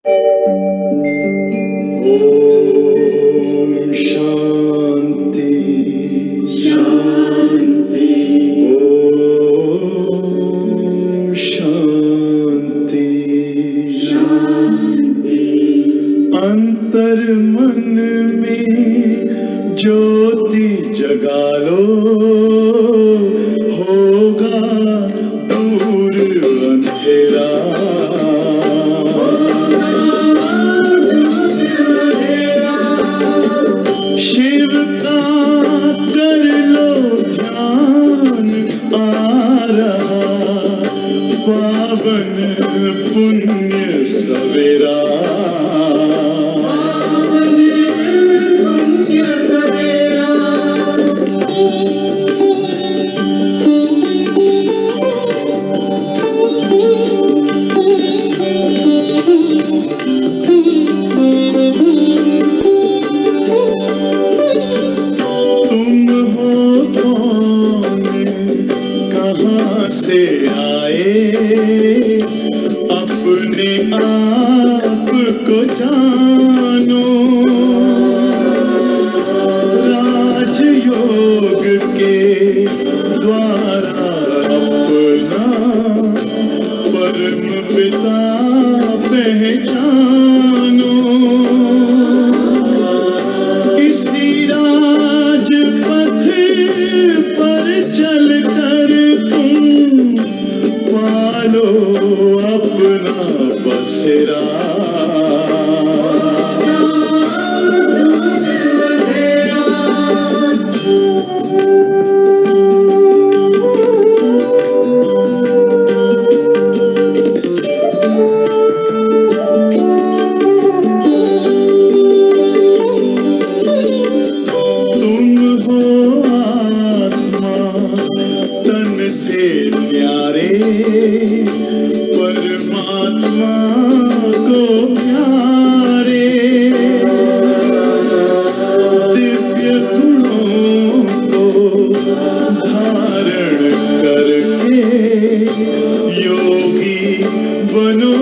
ओम शांति शांति। ओम शांति शांति। अंतर मन में ज्योति जगा लो, होगा दूर अंधेरा। शिव का कर लो ध्यान, आ रहा पावन पुण्य सवेरा। से आए अपने आप को जानो, राजयोग के द्वारा अपना परम पिता पहचानो। इसी राजपथ पर चलकर पालो अपना बसेरा। तुम हो आत्मा तन से प्यारे, परमात्मा को प्यारे। दिव्य गुणों को धारण करके योगी बनो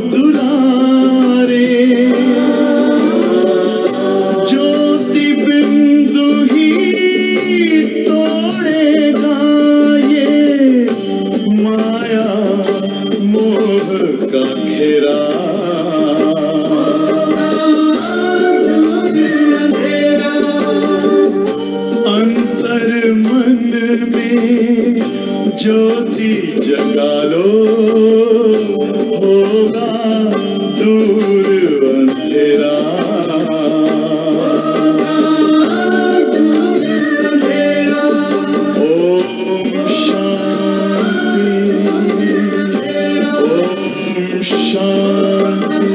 दुलारे। ज्योति बिंदु ही तोड़ेगा ये माया मोह का घेरा। अंतर मन में ज्योति जगा लो, होगा दूर अंधेरा। ओम शांति ओम शांति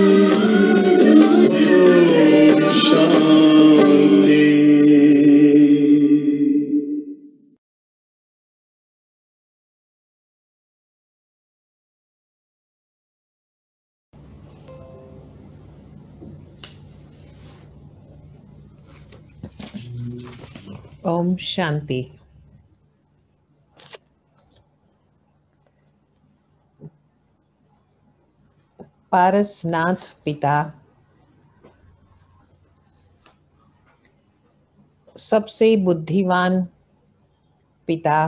ओम शांति। ओम शांति। पारसनाथ पिता सबसे बुद्धिमान पिता,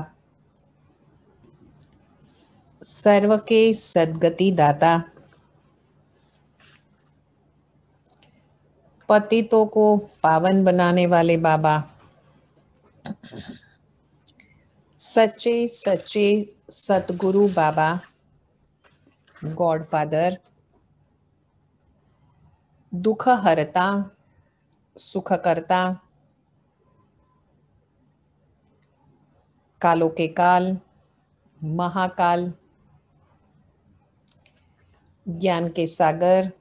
सर्व के सद्गति दाता, पतितों को पावन बनाने वाले बाबा, सच्चे सच्चे सतगुरु बाबा, गॉड फादर, दुख हरता, सुख करता, कालों के काल, महाकाल, ज्ञान के सागर,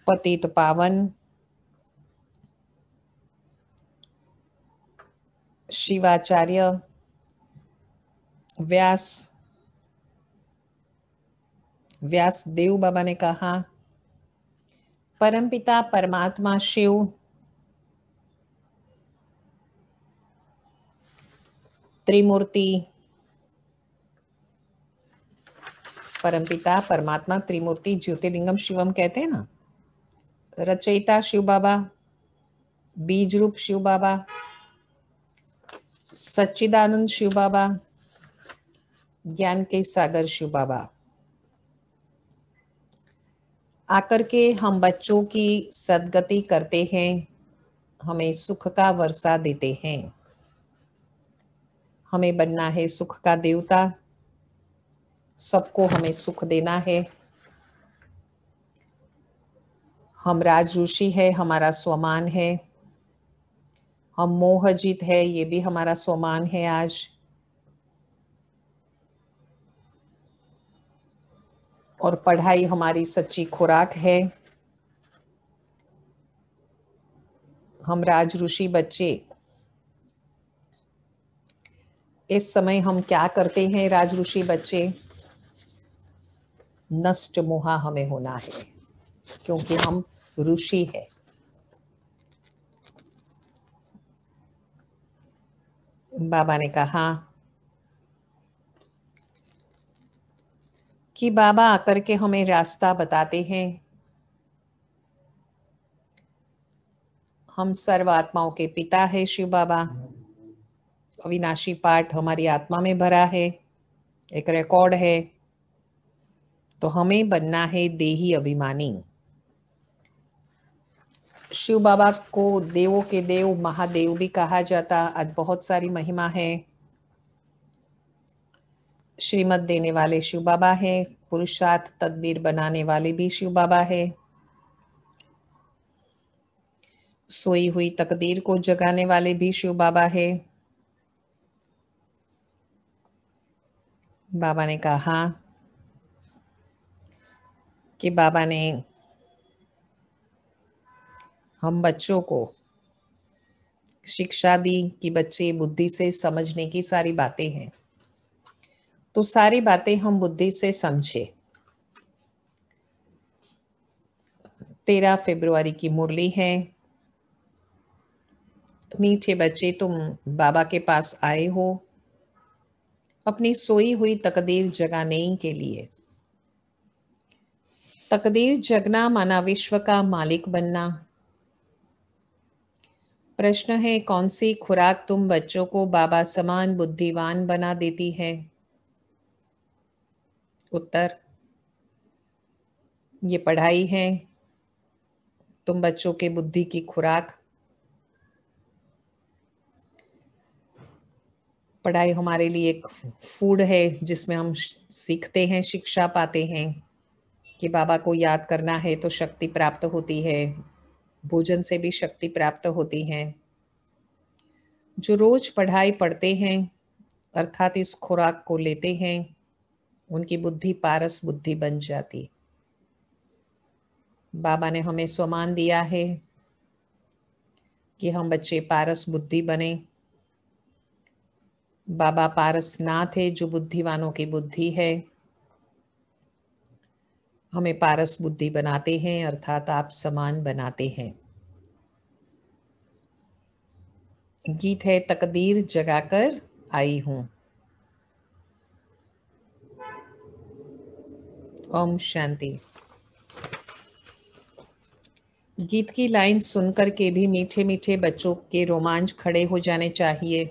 पतित पावन, शिवाचार्य, व्यास देव बाबा ने कहा, परमपिता परमात्मा शिव, त्रिमूर्ति, परमपिता परमात्मा त्रिमूर्ति ज्योतिर्लिंगम शिवम कहते हैं ना। रचयिता शिव बाबा, बीज रूप शिव बाबा, सच्चिदानंद शिव बाबा, ज्ञान के सागर शिव बाबा आकर के हम बच्चों की सद्गति करते हैं, हमें सुख का वर्षा देते हैं। हमें बनना है सुख का देवता, सबको हमें सुख देना है। हम राज ऋषि है, हमारा स्वमान है। हम मोहजीत है, ये भी हमारा स्वमान है आज। और पढ़ाई हमारी सच्ची खुराक है। हम राज ऋषि बच्चे। इस समय हम क्या करते हैं राज ऋषि बच्चे? नष्ट मोहा हमें होना है, क्योंकि हम ऋषि है। बाबा ने कहा कि बाबा आकर के हमें रास्ता बताते हैं। हम सर्व आत्माओं के पिता है शिव बाबा। अविनाशी पाठ हमारी आत्मा में भरा है, एक रिकॉर्ड है। तो हमें बनना है देही अभिमानी। शिव बाबा को देवों के देव महादेव भी कहा जाता। आज बहुत सारी महिमा है। श्रीमत देने वाले शिव बाबा है, पुरुषार्थ तदबीर बनाने वाले भी शिव बाबा है, सोई हुई तकदीर को जगाने वाले भी शिव बाबा है। बाबा ने कहा कि बाबा ने हम बच्चों को शिक्षा दी कि बच्चे बुद्धि से समझने की सारी बातें हैं, तो सारी बातें हम बुद्धि से समझे। 13 फरवरी की मुरली है। मीठे बच्चे, तुम बाबा के पास आए हो अपनी सोई हुई तकदीर जगाने के लिए। तकदीर जगना माना विश्व का मालिक बनना। प्रश्न है, कौन सी खुराक तुम बच्चों को बाबा समान बुद्धिवान बना देती है? उत्तर, ये पढ़ाई है। तुम बच्चों के बुद्धि की खुराक। पढ़ाई हमारे लिए एक फूड है जिसमें हम सीखते हैं, शिक्षा पाते हैं कि बाबा को याद करना है तो शक्ति प्राप्त होती है। भोजन से भी शक्ति प्राप्त होती है। जो रोज पढ़ाई पढ़ते हैं अर्थात इस खुराक को लेते हैं, उनकी बुद्धि पारस बुद्धि बन जाती। बाबा ने हमें स्वमान दिया है कि हम बच्चे पारस बुद्धि बने। बाबा पारसनाथ है, जो बुद्धिवानों की बुद्धि है। हमें पारस बुद्धि बनाते हैं अर्थात आप समान बनाते हैं। गीत है, तकदीर जगाकर आई हूं। ओम शांति। गीत की लाइन सुनकर के भी मीठे मीठे बच्चों के रोमांच खड़े हो जाने चाहिए।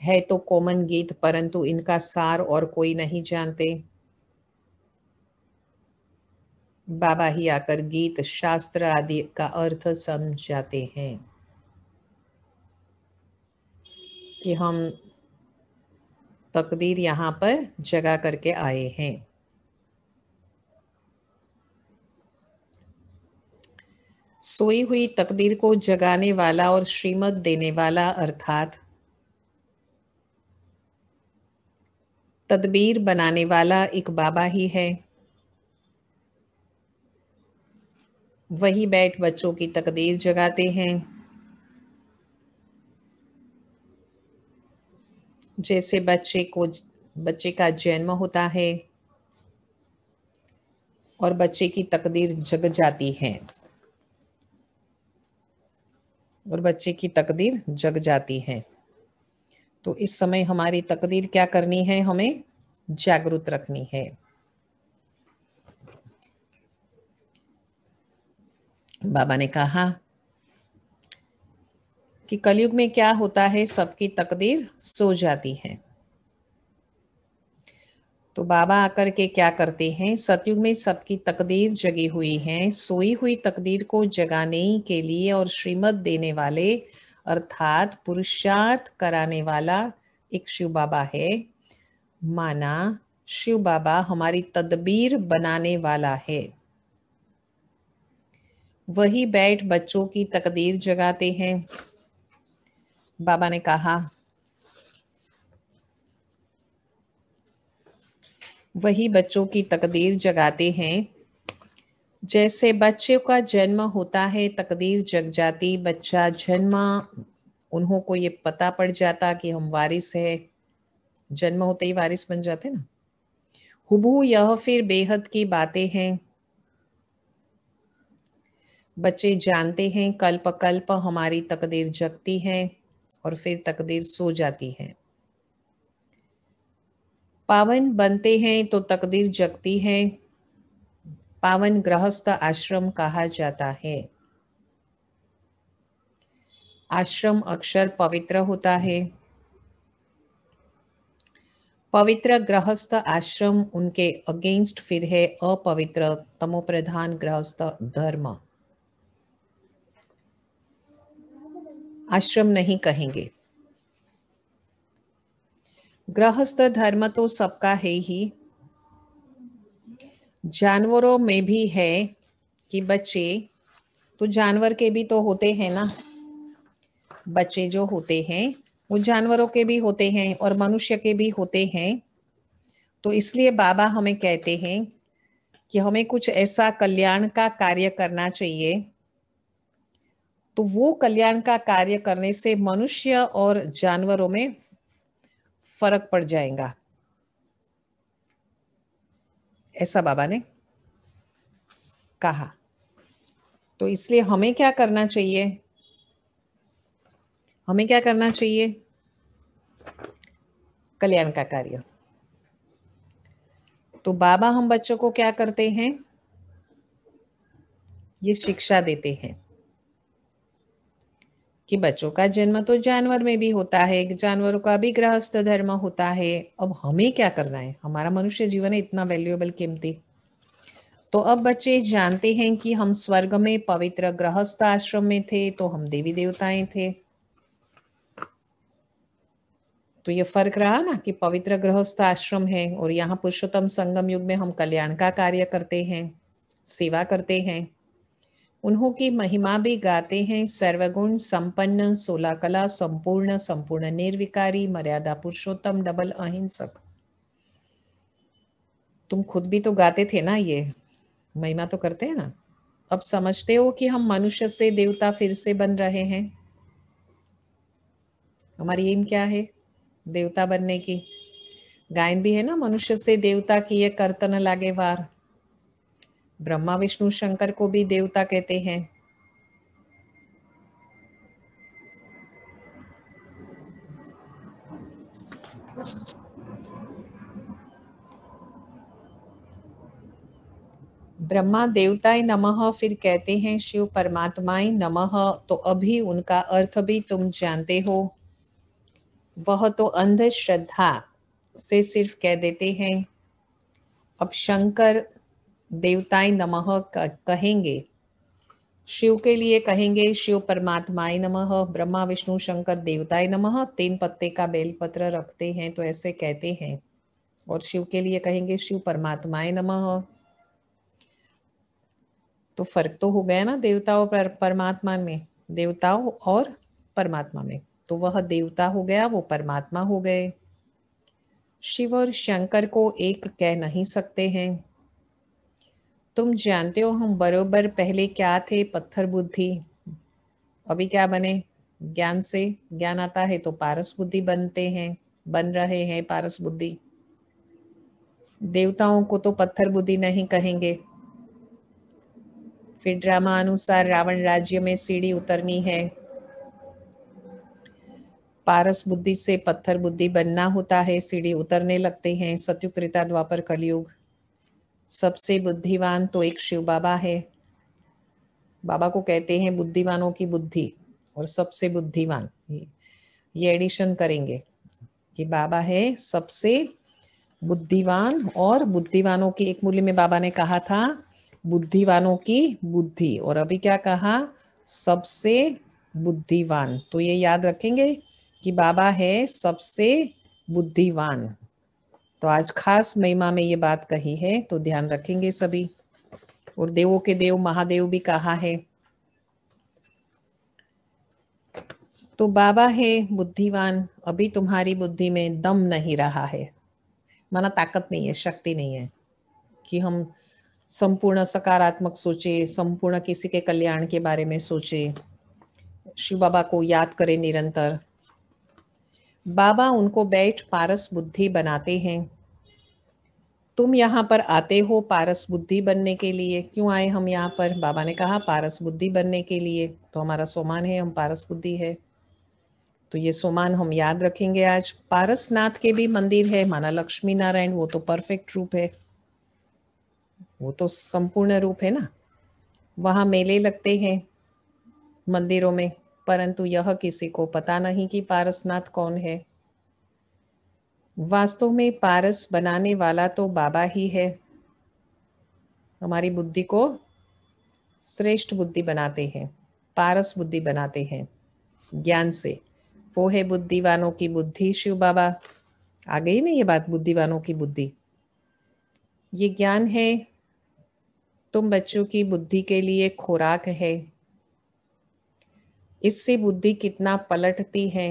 है तो कॉमन गीत, परंतु इनका सार और कोई नहीं जानते। बाबा ही आकर गीत शास्त्र आदि का अर्थ समझाते हैं कि हम तकदीर यहाँ पर जगा करके आए हैं। सोई हुई तकदीर को जगाने वाला और श्रीमत देने वाला अर्थात तदबीर बनाने वाला एक बाबा ही है। वही बैठ बच्चों की तकदीर जगाते हैं। जैसे बच्चे का जन्म होता है और बच्चे की तकदीर जग जाती है, और बच्चे की तकदीर जग जाती है। तो इस समय हमारी तकदीर क्या करनी है? हमें जागरूक रखनी है। बाबा ने कहा कि कलयुग में क्या होता है, सबकी तकदीर सो जाती है। तो बाबा आकर के क्या करते हैं, सतयुग में सबकी तकदीर जगी हुई है, सोई हुई तकदीर को जगाने के लिए और श्रीमत देने वाले अर्थात पुरुषार्थ कराने वाला एक शिव बाबा है। माना शिव बाबा हमारी तदबीर बनाने वाला है। वही बैठ बच्चों की तकदीर जगाते हैं। बाबा ने कहा वही बच्चों की तकदीर जगाते हैं। जैसे बच्चे का जन्म होता है, तकदीर जग जाती, बच्चा जन्मा, उन्हों को ये पता पड़ जाता कि हम वारिस है, जन्म होते ही वारिस बन जाते ना। हुबहू यह फिर बेहद की बातें हैं। बच्चे जानते हैं कल्प कल्प हमारी तकदीर जगती है और फिर तकदीर सो जाती है। पावन बनते हैं तो तकदीर जगती है। पावन गृहस्थ आश्रम कहा जाता है। आश्रम अक्षर पवित्र होता है। पवित्र गृहस्थ आश्रम उनके अगेंस्ट फिर है अपवित्र तमोप्रधान गृहस्थ धर्म। आश्रम नहीं कहेंगे। गृहस्थ धर्म तो सबका है ही। जानवरों में भी है कि बच्चे तो जानवर के भी तो होते हैं ना। बच्चे जो होते हैं वो जानवरों के भी होते हैं और मनुष्य के भी होते हैं। तो इसलिए बाबा हमें कहते हैं कि हमें कुछ ऐसा कल्याण का कार्य करना चाहिए। तो वो कल्याण का कार्य करने से मनुष्य और जानवरों में फर्क पड़ जाएगा, ऐसा बाबा ने कहा। तो इसलिए हमें क्या करना चाहिए, हमें क्या करना चाहिए, कल्याण का कार्य। तो बाबा हम बच्चों को क्या करते हैं, ये शिक्षा देते हैं कि बच्चों का जन्म तो जानवर में भी होता है, जानवरों का भी गृहस्थ धर्म होता है। अब हमें क्या करना है, हमारा मनुष्य जीवन है इतना वैल्यूएबल, कीमती। तो अब बच्चे जानते हैं कि हम स्वर्ग में पवित्र गृहस्थ आश्रम में थे तो हम देवी देवताएं थे। तो ये फर्क रहा ना कि पवित्र गृहस्थ आश्रम है और यहाँ पुरुषोत्तम संगम युग में हम कल्याण का कार्य करते हैं, सेवा करते हैं। उन्हों की महिमा भी गाते हैं। सर्वगुण संपन्न, 16 कला संपूर्ण, संपूर्ण निर्विकारी, मर्यादा पुरुषोत्तम, डबल अहिंसक। तुम खुद भी तो गाते थे ना, ये महिमा तो करते हैं ना। अब समझते हो कि हम मनुष्य से देवता फिर से बन रहे हैं। हमारी एम क्या है, देवता बनने की। गायन भी है ना, मनुष्य से देवता की ये करतन लागे वार। ब्रह्मा विष्णु शंकर को भी देवता कहते हैं। ब्रह्मा देवताय नमः, फिर कहते हैं शिव परमात्माय नमः। तो अभी उनका अर्थ भी तुम जानते हो। वह तो अंधश्रद्धा से सिर्फ कह देते हैं। अब शंकर देवताय नमः कहेंगे, शिव के लिए कहेंगे शिव परमात्माय नमः, ब्रह्मा विष्णु शंकर देवताय नमः। 3 पत्ते का बेलपत्र रखते हैं तो ऐसे कहते हैं। और शिव के लिए कहेंगे शिव परमात्माय नमः। तो फर्क तो हो गया ना देवताओं पर परमात्मा में, देवताओं और परमात्मा में। तो वह देवता हो गया, वो परमात्मा हो गए। शिव और शंकर को एक कह नहीं सकते हैं। तुम जानते हो हम बरोबर पहले क्या थे, पत्थर बुद्धि। अभी क्या बने, ज्ञान से। ज्ञान आता है तो पारस बुद्धि बनते हैं, बन रहे हैं पारस बुद्धि। देवताओं को तो पत्थर बुद्धि नहीं कहेंगे। फिर ड्रामा अनुसार रावण राज्य में सीढ़ी उतरनी है। पारस बुद्धि से पत्थर बुद्धि बनना होता है, सीढ़ी उतरने लगते हैं। सतयुग त्रेता द्वापर कलयुग। सबसे बुद्धिमान तो एक शिव बाबा है। बाबा को कहते हैं बुद्धिमानों की बुद्धि और सबसे बुद्धिमान। ये एडिशन करेंगे कि बाबा है सबसे बुद्धिमान, और बुद्धिमानों की एक मूल्य में बाबा ने कहा था बुद्धिमानों की बुद्धि, और अभी क्या कहा, सबसे बुद्धिमान। तो ये याद रखेंगे कि बाबा है सबसे बुद्धिमान। तो आज खास महिमा में ये बात कही है, तो ध्यान रखेंगे सभी। और देवों के देव महादेव भी कहा है। तो बाबा है बुद्धिमान। अभी तुम्हारी बुद्धि में दम नहीं रहा है, माना ताकत नहीं है, शक्ति नहीं है कि हम संपूर्ण सकारात्मक सोचे, संपूर्ण किसी के कल्याण के बारे में सोचे, शिव बाबा को याद करें निरंतर। बाबा उनको बैठ पारस बुद्धि बनाते हैं। तुम यहाँ पर आते हो पारस बुद्धि बनने के लिए। क्यों आए हम यहाँ पर? बाबा ने कहा पारस बुद्धि बनने के लिए। तो हमारा सोमान है, हम पारस बुद्धि है, तो ये सोमान हम याद रखेंगे आज। पारसनाथ के भी मंदिर है, माना लक्ष्मी नारायण, वो तो परफेक्ट रूप है, वो तो संपूर्ण रूप है ना। वहां मेले लगते हैं मंदिरों में, परंतु यह किसी को पता नहीं कि पारसनाथ कौन है। वास्तव में पारस बनाने वाला तो बाबा ही है। हमारी बुद्धि को श्रेष्ठ बुद्धि बनाते हैं, पारस बुद्धि बनाते हैं ज्ञान से। वो है बुद्धिवानों की बुद्धि, शिव बाबा। आ गई ना ये बात, बुद्धिवानों की बुद्धि। ये ज्ञान है, तुम बच्चों की बुद्धि के लिए खुराक है। इससे बुद्धि कितना पलटती है।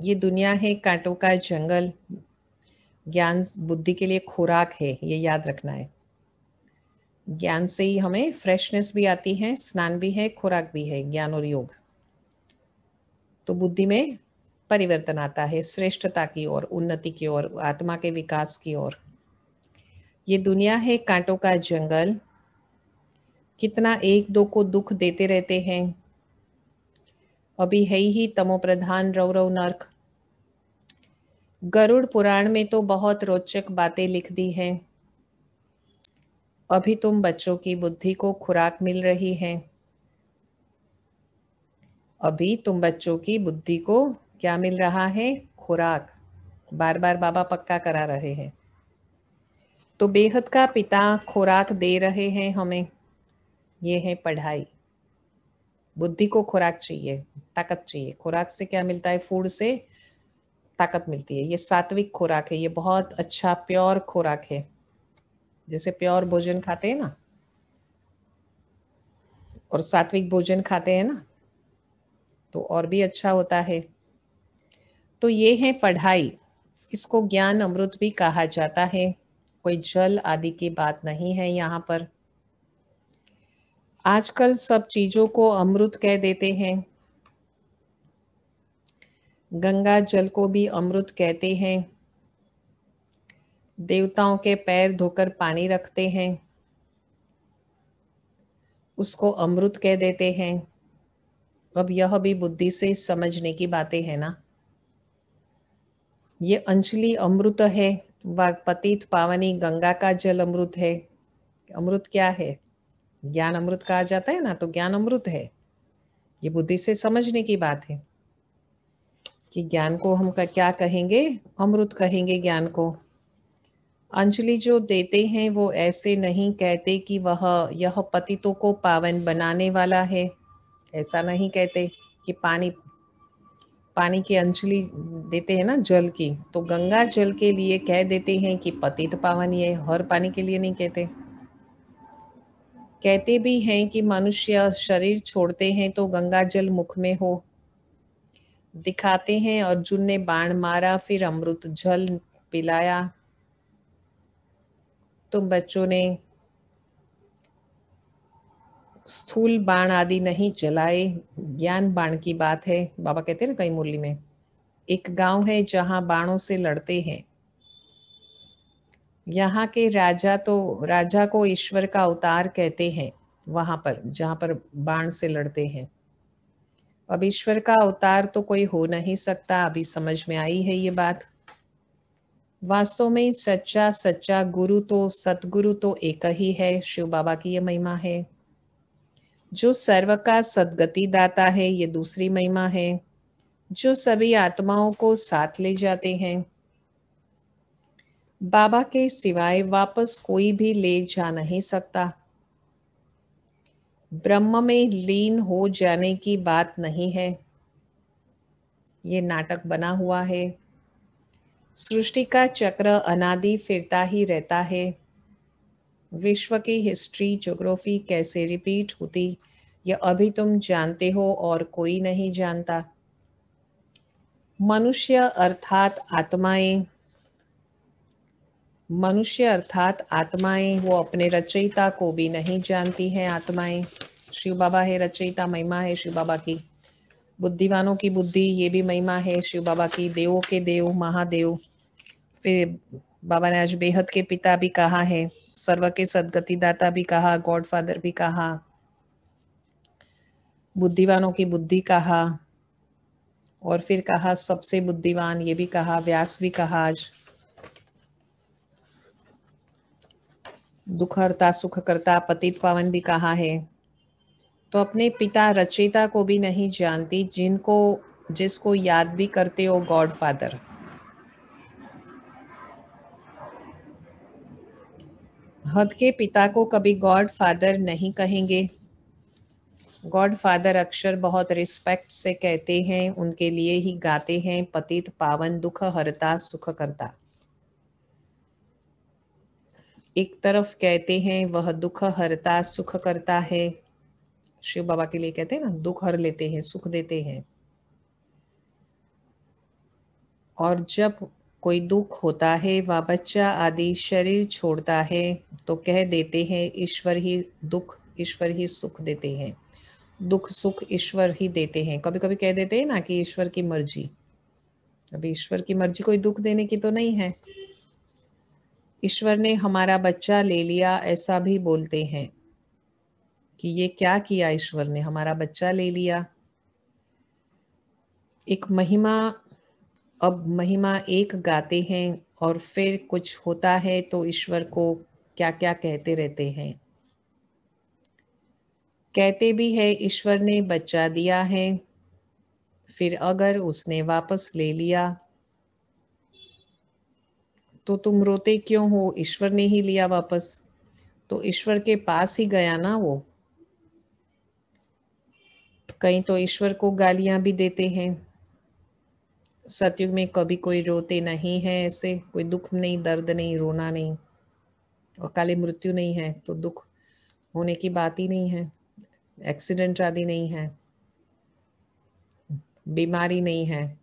ये दुनिया है कांटों का जंगल, ज्ञान बुद्धि के लिए खुराक है, ये याद रखना है। ज्ञान से ही हमें फ्रेशनेस भी आती है, स्नान भी है, खुराक भी है, ज्ञान और योग। तो बुद्धि में परिवर्तन आता है, श्रेष्ठता की ओर, उन्नति की ओर, आत्मा के विकास की ओर। ये दुनिया है कांटों का जंगल, कितना एक दो को दुख देते रहते हैं। अभी है ही तमो प्रधान रव रव नर्क। गरुड़ पुराण में तो बहुत रोचक बातें लिख दी हैं। अभी तुम बच्चों की बुद्धि को खुराक मिल रही है। अभी तुम बच्चों की बुद्धि को क्या मिल रहा है? खुराक। बार बार बाबा पक्का करा रहे हैं। तो बेहद का पिता खुराक दे रहे हैं हमें, ये है पढ़ाई। बुद्धि को खुराक चाहिए, ताकत चाहिए। खुराक से क्या मिलता है? फूड से ताकत मिलती है। ये सात्विक खुराक है, ये बहुत अच्छा प्योर खुराक है। जैसे प्योर भोजन खाते हैं ना, और सात्विक भोजन खाते हैं ना, तो और भी अच्छा होता है। तो ये है पढ़ाई। इसको ज्ञान अमृत भी कहा जाता है। कोई जल आदि की बात नहीं है यहाँ पर। आजकल सब चीजों को अमृत कह देते हैं। गंगा जल को भी अमृत कहते हैं। देवताओं के पैर धोकर पानी रखते हैं, उसको अमृत कह देते हैं। अब यह भी बुद्धि से समझने की बातें है ना। ये अंजलि अमृत है, पतित पावनी गंगा का जल अमृत है। अमृत क्या है? ज्ञान अमृत कहा जाता है ना, तो ज्ञान अमृत है। ये बुद्धि से समझने की बात है कि ज्ञान को हम क्या कहेंगे? अमृत कहेंगे ज्ञान को। अंजलि जो देते हैं वो ऐसे नहीं कहते कि वह यह पतितों को पावन बनाने वाला है। ऐसा नहीं कहते कि पानी की अंजलि देते हैं ना जल की, तो गंगा जल के लिए कह देते हैं कि पतित पावन। ये हर पानी के लिए नहीं कहते। कहते भी हैं कि मनुष्य शरीर छोड़ते हैं तो गंगा जल मुख में हो। दिखाते हैं अर्जुन ने बाण मारा, फिर अमृत जल पिलाया। तुम बच्चों ने स्थूल बाण आदि नहीं चलाए, ज्ञान बाण की बात है। बाबा कहते हैं ना कई मुरली में, एक गांव है जहां बाणों से लड़ते हैं। यहाँ के राजा को ईश्वर का अवतार कहते हैं, वहां पर जहां पर बाण से लड़ते हैं। अब ईश्वर का अवतार तो कोई हो नहीं सकता, अभी समझ में आई है ये बात। वास्तव में सच्चा सच्चा गुरु तो सतगुरु तो एक ही है, शिव बाबा की ये महिमा है। जो सर्व का सद्गति दाता है, ये दूसरी महिमा है। जो सभी आत्माओं को साथ ले जाते हैं, बाबा के सिवाय वापस कोई भी ले जा नहीं सकता। ब्रह्म में लीन हो जाने की बात नहीं है, ये नाटक बना हुआ है। सृष्टि का चक्र अनादि फिरता ही रहता है। विश्व की हिस्ट्री ज्योग्राफी कैसे रिपीट होती, ये अभी तुम जानते हो और कोई नहीं जानता। मनुष्य अर्थात आत्माएं वो अपने रचयिता को भी नहीं जानती हैं। आत्माएं, शिव बाबा है रचयिता, महिमा है शिव बाबा की। बुद्धिवानों की बुद्धि, ये भी महिमा है शिव बाबा की। देवों के देव महादेव, फिर बाबा ने आज बेहद के पिता भी कहा है, सर्व के सदगति दाता भी कहा, गॉड फादर भी कहा, बुद्धिवानों की बुद्धि कहा, और फिर कहा सबसे बुद्धिवान, ये भी कहा, व्यास भी कहा, आज दुख हरता सुख करता पतित पावन भी कहा है। तो अपने पिता रचयिता को भी नहीं जानती, जिसको याद भी करते हो गॉड फादर। हद के पिता को कभी गॉड फादर नहीं कहेंगे। गॉड फादर अक्षर बहुत रिस्पेक्ट से कहते हैं, उनके लिए ही गाते हैं, पतित पावन दुख हरता सुख करता। एक तरफ कहते हैं वह दुख हरता सुख करता है, शिव बाबा के लिए कहते हैं ना, दुख हर लेते हैं सुख देते हैं। और जब कोई दुख होता है, वह बच्चा आदि शरीर छोड़ता है, तो कह देते हैं ईश्वर ही दुख ईश्वर ही सुख देते हैं, दुख सुख ईश्वर ही देते हैं। कभी कभी कह देते हैं ना कि ईश्वर की मर्जी। अभी ईश्वर की मर्जी कोई दुख देने की तो नहीं है। ईश्वर ने हमारा बच्चा ले लिया, ऐसा भी बोलते हैं कि ये क्या किया ईश्वर ने, हमारा बच्चा ले लिया। एक महिमा, अब महिमा एक गाते हैं और फिर कुछ होता है तो ईश्वर को क्या क्या कहते रहते हैं। कहते भी है ईश्वर ने बच्चा दिया है, फिर अगर उसने वापस ले लिया तो तुम रोते क्यों हो, ईश्वर ने ही लिया वापस, तो ईश्वर के पास ही गया ना वो। कहीं तो ईश्वर को गालियां भी देते हैं। सतयुग में कभी कोई रोते नहीं है, ऐसे कोई दुख नहीं, दर्द नहीं, रोना नहीं, और काली मृत्यु नहीं है तो दुख होने की बात ही नहीं है। एक्सीडेंट आदि नहीं है, बीमारी नहीं है,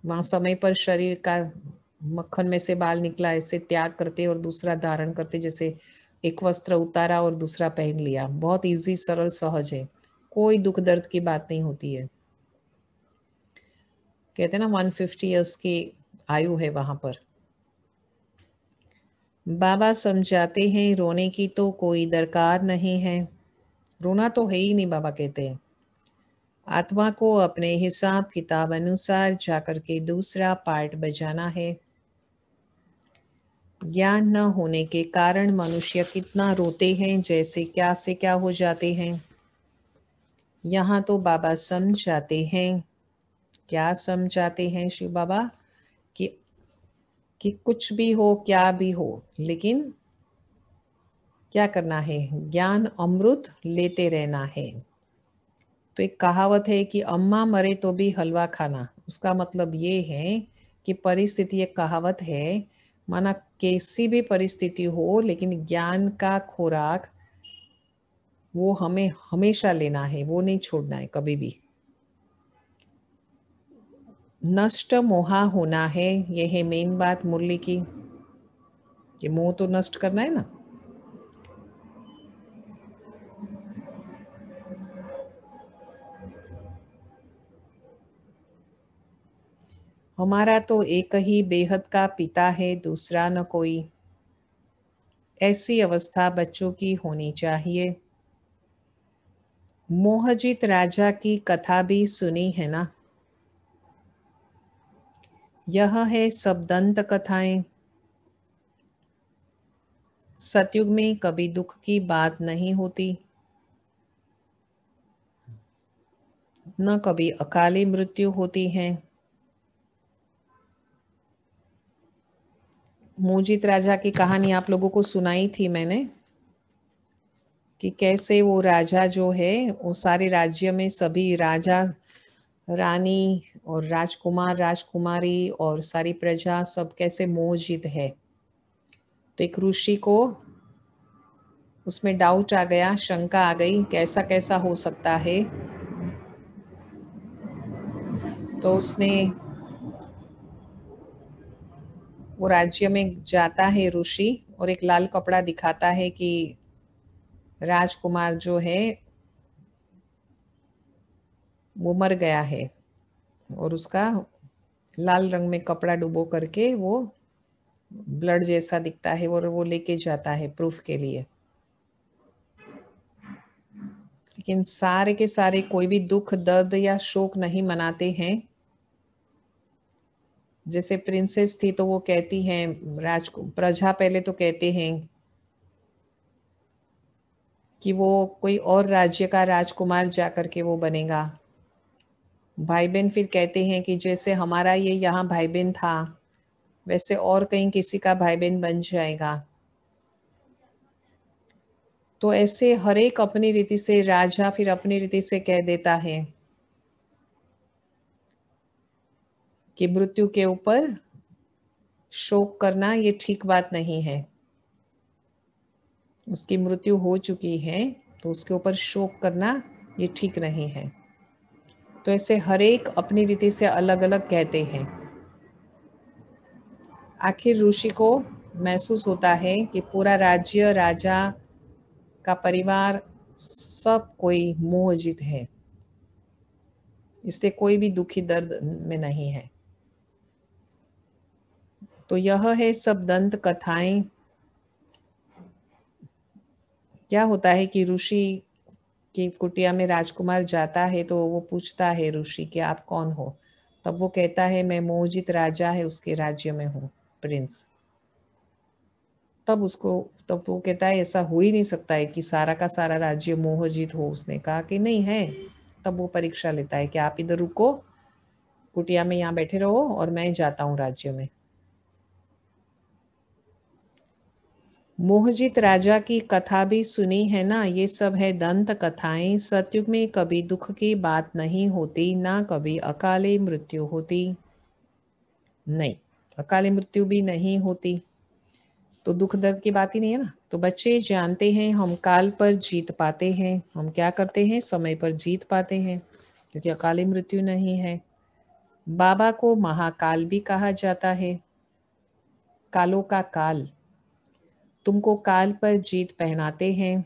वहां समय पर शरीर का मक्खन में से बाल निकला ऐसे त्याग करते और दूसरा धारण करते, जैसे एक वस्त्र उतारा और दूसरा पहन लिया। बहुत इजी सरल सहज है, कोई दुख दर्द की बात नहीं होती है। कहते हैं ना 150 ईयर्स की आयु है वहां पर। बाबा समझाते हैं रोने की तो कोई दरकार नहीं है, रोना तो है ही नहीं, बाबा कहते हैं। आत्मा को अपने हिसाब किताब अनुसार जाकर के दूसरा पार्ट बजाना है। ज्ञान न होने के कारण मनुष्य कितना रोते हैं, जैसे क्या से क्या हो जाते हैं। यहाँ तो बाबा समझाते हैं, क्या समझाते हैं शिव बाबा, कि कि कुछ भी हो क्या भी हो, लेकिन क्या करना है, ज्ञान अमृत लेते रहना है। तो एक कहावत है कि अम्मा मरे तो भी हलवा खाना, उसका मतलब ये है कि परिस्थिति, एक कहावत है, माना कैसी भी परिस्थिति हो, लेकिन ज्ञान का खुराक वो हमें हमेशा लेना है, वो नहीं छोड़ना है कभी भी। नष्ट मोहा होना है, यह है मेन बात मुरली की, कि मोह तो नष्ट करना है ना। हमारा तो एक ही बेहद का पिता है, दूसरा न कोई। ऐसी अवस्था बच्चों की होनी चाहिए। मोहजित राजा की कथा भी सुनी है ना? यह है सब दंत कथाएं। सतयुग में कभी दुख की बात नहीं होती, न कभी अकाली मृत्यु होती है। मोहजित राजा की कहानी आप लोगों को सुनाई थी मैंने, कि कैसे वो राजा जो है, वो सारे राज्य में सभी राजा रानी और राजकुमार राजकुमारी और सारी प्रजा सब कैसे मोहजित है। तो एक ऋषि को उसमें डाउट आ गया, शंका आ गई, कैसा कैसा हो सकता है। तो उसने, वो राज्य में जाता है ऋषि और एक लाल कपड़ा दिखाता है कि राजकुमार जो है वो मर गया है, और उसका लाल रंग में कपड़ा डुबो करके वो ब्लड जैसा दिखता है, और वो लेके जाता है प्रूफ के लिए। लेकिन सारे के सारे कोई भी दुख दर्द या शोक नहीं मनाते हैं। जैसे प्रिंसेस थी तो वो कहती हैं, प्रजा पहले तो कहते हैं कि वो कोई और राज्य का राजकुमार जाकर के वो बनेगा। भाई बहन फिर कहते हैं कि जैसे हमारा ये यहाँ भाई बहन था वैसे और कहीं किसी का भाई बहन बन जाएगा। तो ऐसे हर एक अपनी रीति से, राजा फिर अपनी रीति से कह देता है कि मृत्यु के ऊपर शोक करना ये ठीक बात नहीं है। उसकी मृत्यु हो चुकी है तो उसके ऊपर शोक करना ये ठीक नहीं है। तो ऐसे हर एक अपनी रीति से अलग अलग कहते हैं। आखिर ऋषि को महसूस होता है कि पूरा राज्य, राजा का परिवार, सब कोई मोहजित है, इसलिए कोई भी दुखी दर्द में नहीं है। तो यह है सब दंत कथाएं। क्या होता है कि ऋषि की कुटिया में राजकुमार जाता है तो वो पूछता है ऋषि कि आप कौन हो। तब वो कहता है मैं मोहजित राजा है उसके राज्य में हूँ, प्रिंस। तब वो कहता है ऐसा हो ही नहीं सकता है कि सारा का सारा राज्य मोहजित हो। उसने कहा कि नहीं है। तब वो परीक्षा लेता है कि आप इधर रुको, कुटिया में यहाँ बैठे रहो और मैं जाता हूँ राज्य में। मोहजित राजा की कथा भी सुनी है ना? ये सब है दंत कथाएं। सतयुग में कभी दुख की बात नहीं होती, ना कभी अकाली मृत्यु होती। नहीं, अकाली मृत्यु भी नहीं होती तो दुख दर्द की बात ही नहीं है ना। तो बच्चे जानते हैं हम काल पर जीत पाते हैं। हम क्या करते हैं? समय पर जीत पाते हैं, क्योंकि अकाली मृत्यु नहीं है। बाबा को महाकाल भी कहा जाता है, कालों का काल। तुमको काल पर जीत पहनाते हैं,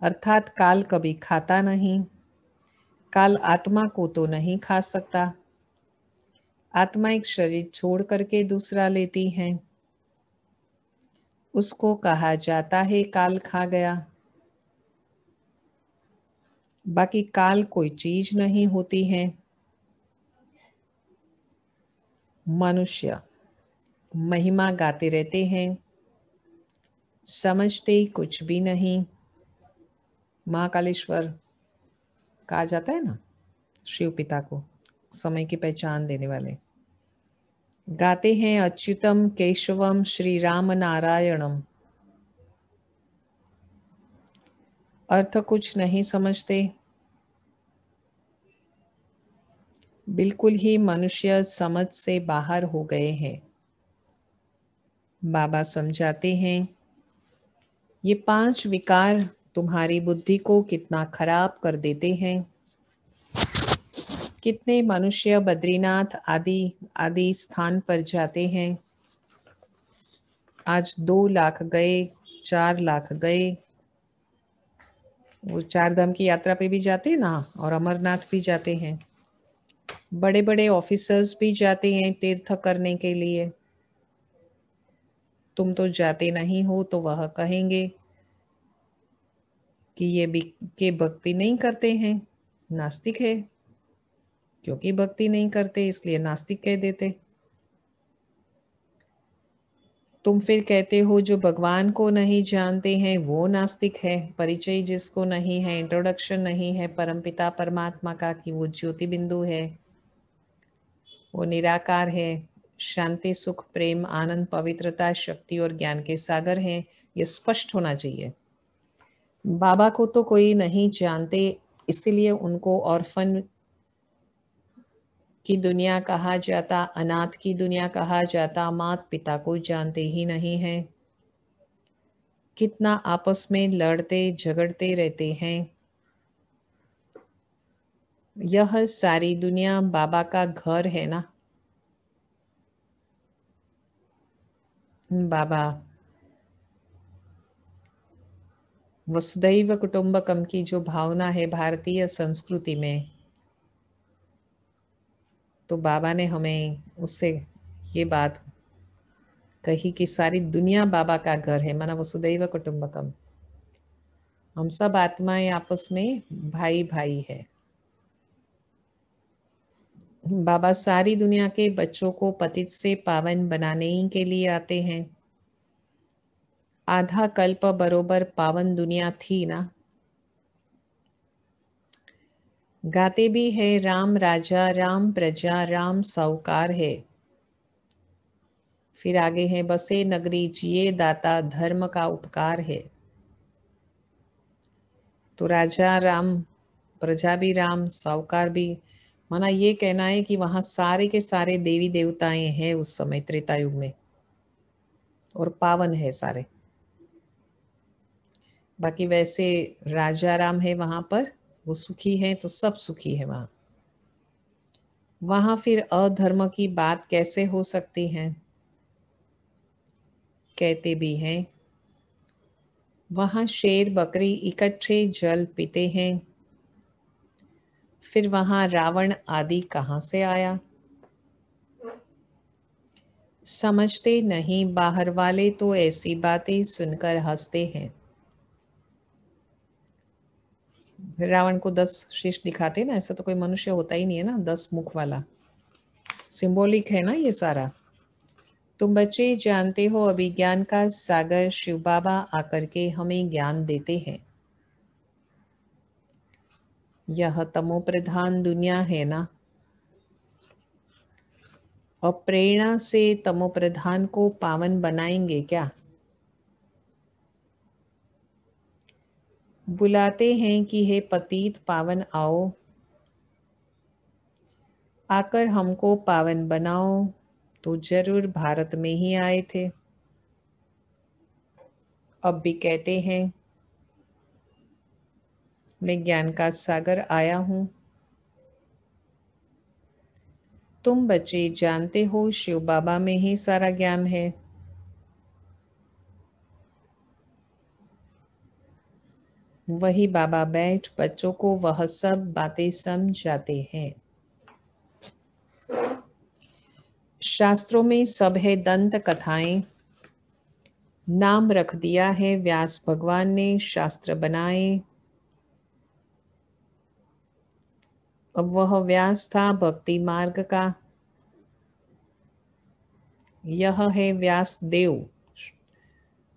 अर्थात काल कभी खाता नहीं। काल आत्मा को तो नहीं खा सकता। आत्मा एक शरीर छोड़ करके दूसरा लेती है, उसको कहा जाता है काल खा गया। बाकी काल कोई चीज नहीं होती है। मनुष्य महिमा गाते रहते हैं, समझते कुछ भी नहीं। महाकालेश्वर कहा जाता है ना शिव पिता को, समय की पहचान देने वाले। गाते हैं अच्युतम केशवम श्री राम नारायणम, अर्थ कुछ नहीं समझते। बिल्कुल ही मनुष्य समझ से बाहर हो गए हैं। बाबा समझाते हैं ये 5 विकार तुम्हारी बुद्धि को कितना खराब कर देते हैं। कितने मनुष्य बद्रीनाथ आदि आदि स्थान पर जाते हैं। आज 2 लाख गए, 4 लाख गए। वो 4 धाम की यात्रा पे भी जाते हैं ना, और अमरनाथ भी जाते हैं। बड़े बड़े ऑफिसर्स भी जाते हैं तीर्थ करने के लिए। तुम तो जाते नहीं हो तो वह कहेंगे। कि ये भी के भक्ति नहीं करते हैं, नास्तिक है, क्योंकि भक्ति नहीं करते इसलिए नास्तिक कह देते। तुम फिर कहते हो जो भगवान को नहीं जानते हैं वो नास्तिक है। परिचय जिसको नहीं है, इंट्रोडक्शन नहीं है परमपिता परमात्मा का कि वो ज्योति बिंदु है, वो निराकार है, शांति सुख प्रेम आनंद पवित्रता शक्ति और ज्ञान के सागर हैं, ये स्पष्ट होना चाहिए। बाबा को तो कोई नहीं जानते, इसीलिए उनको ऑर्फन की दुनिया कहा जाता, अनाथ की दुनिया कहा जाता, माता पिता को जानते ही नहीं हैं। कितना आपस में लड़ते झगड़ते रहते हैं। यह सारी दुनिया बाबा का घर है ना। बाबा वसुधैव कुटुंबकम की जो भावना है भारतीय संस्कृति में, तो बाबा ने हमें उससे ये बात कही कि सारी दुनिया बाबा का घर है, माना वसुधैव कुटुंबकम। हम सब आत्माएं आपस में भाई भाई है। बाबा सारी दुनिया के बच्चों को पतित से पावन बनाने के लिए आते हैं। आधा कल्प बरोबर पावन दुनिया थी ना। गाते भी है राम राजा राम प्रजा राम साहूकार है। फिर आगे है बसे नगरी जिए दाता धर्म का उपकार है। तो राजा राम, प्रजा भी राम, साहूकार भी, माना ये कहना है कि वहां सारे के सारे देवी देवताएं हैं उस समय त्रेता युग में, और पावन है सारे। बाकी वैसे राजा राम है वहां पर, वो सुखी है तो सब सुखी है वहां। वहां फिर अधर्म की बात कैसे हो सकती है। कहते भी हैं वहां शेर बकरी इकट्ठे जल पीते हैं। फिर वहां रावण आदि कहां से आया। समझते नहीं बाहर वाले तो ऐसी बातें सुनकर हंसते हैं। रावण को 10 शीश दिखाते ना, ऐसा तो कोई मनुष्य होता ही नहीं है ना 10 मुख वाला। सिंबॉलिक है ना ये सारा। तुम बच्चे जानते हो अभिज्ञान का सागर शिव बाबा आकर के हमें ज्ञान देते हैं। यह तमो प्रधान दुनिया है ना, और प्रेरणा से तमो प्रधान को पावन बनाएंगे क्या। बुलाते हैं कि हे पतित पावन आओ, आकर हमको पावन बनाओ। तो जरूर भारत में ही आए थे। अब भी कहते हैं मैं ज्ञान का सागर आया हूं। तुम बच्चे जानते हो शिव बाबा में ही सारा ज्ञान है। वही बाबा बैठ बच्चों को वह सब बातें समझाते हैं। शास्त्रों में सब है दंत कथाएं, नाम रख दिया है व्यास भगवान ने शास्त्र बनाए। अब वह व्यास था भक्ति मार्ग का, यह है व्यास देव।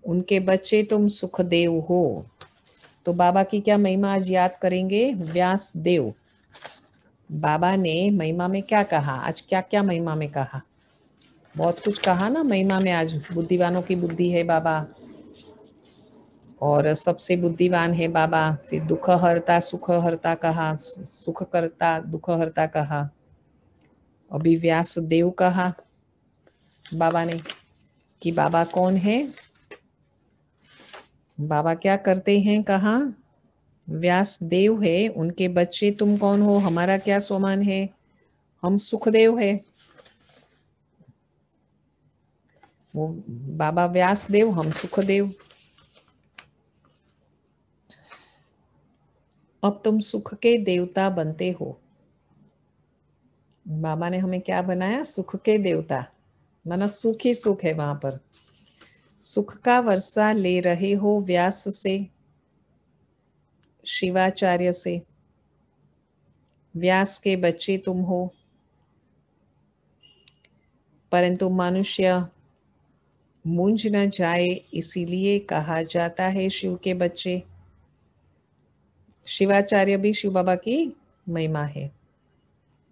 उनके बच्चे तुम सुखदेव हो। तो बाबा की क्या महिमा आज याद करेंगे। व्यास देव, बाबा ने महिमा में क्या कहा, आज क्या क्या महिमा में कहा। बहुत कुछ कहा ना महिमा में आज। बुद्धिवानों की बुद्धि है बाबा, और सबसे बुद्धिवान है बाबा। फिर दुख हरता सुख हरता कहा, सुख करता दुख हरता कहा। अभी व्यास देव कहा बाबा ने कि बाबा कौन है, बाबा क्या करते हैं। कहा व्यास देव है, उनके बच्चे तुम कौन हो, हमारा क्या सोमान है, हम सुखदेव है। वो बाबा व्यास देव, हम सुखदेव। अब तुम सुख के देवता बनते हो। बाबा ने हमें क्या बनाया, सुख के देवता। माना सुख ही सुख है वहां पर। सुख का वर्षा ले रहे हो व्यास से। शिवाचार्य से। व्यास के बच्चे तुम हो, परंतु मनुष्य मूंझ न जाए इसीलिए कहा जाता है शिव के बच्चे। शिवाचार्य भी शिव बाबा की महिमा है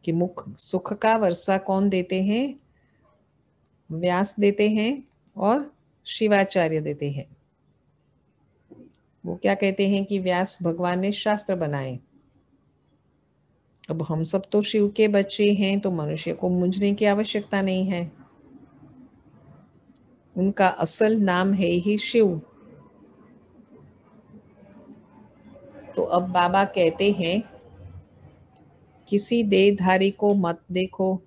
कि मुख सुख का वर्षा कौन देते हैं? व्यास देते हैं और शिवाचार्य देते हैं। वो क्या कहते हैं कि व्यास भगवान ने शास्त्र बनाए। अब हम सब तो शिव के बच्चे हैं, तो मनुष्य को मूंझने की आवश्यकता नहीं है। उनका असल नाम है ही शिव। तो अब बाबा कहते हैं किसी देहधारी को मत देखो,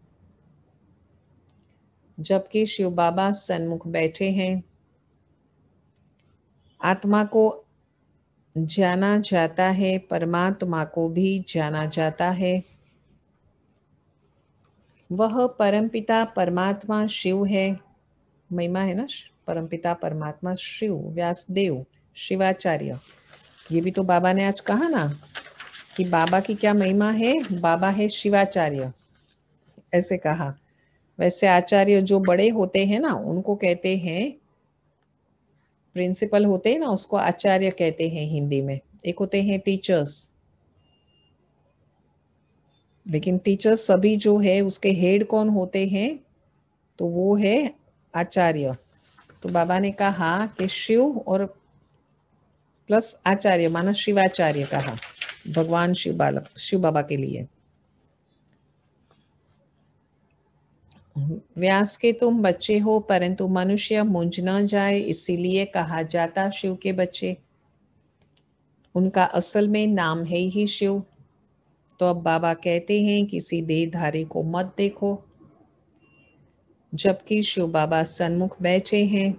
जबकि शिव बाबा सन्मुख बैठे हैं। आत्मा को जाना जाता है, परमात्मा को भी जाना जाता है। वह परमपिता परमात्मा शिव है। महिमा है ना, परमपिता परमात्मा शिव, व्यासदेव, शिवाचार्य। ये भी तो बाबा ने आज कहा ना कि बाबा की क्या महिमा है। बाबा है शिवाचार्य, ऐसे कहा। वैसे आचार्य जो बड़े होते हैं ना, उनको कहते हैं, प्रिंसिपल होते हैं ना, उसको आचार्य कहते हैं हिंदी में। एक होते हैं टीचर्स, लेकिन टीचर्स सभी जो है उसके हेड कौन होते हैं? तो वो है आचार्य। तो बाबा ने कहा कि शिव और प्लस आचार्य माना शिवाचार्य कहा, भगवान शिव बाबा के लिए। व्यास के तुम बच्चे हो, परंतु मनुष्य मूंझ न जाए इसीलिए कहा जाता शिव के बच्चे। उनका असल में नाम है ही शिव। तो अब बाबा कहते हैं किसी देहधारी को मत देखो, जबकि शिव बाबा सन्मुख बैठे हैं।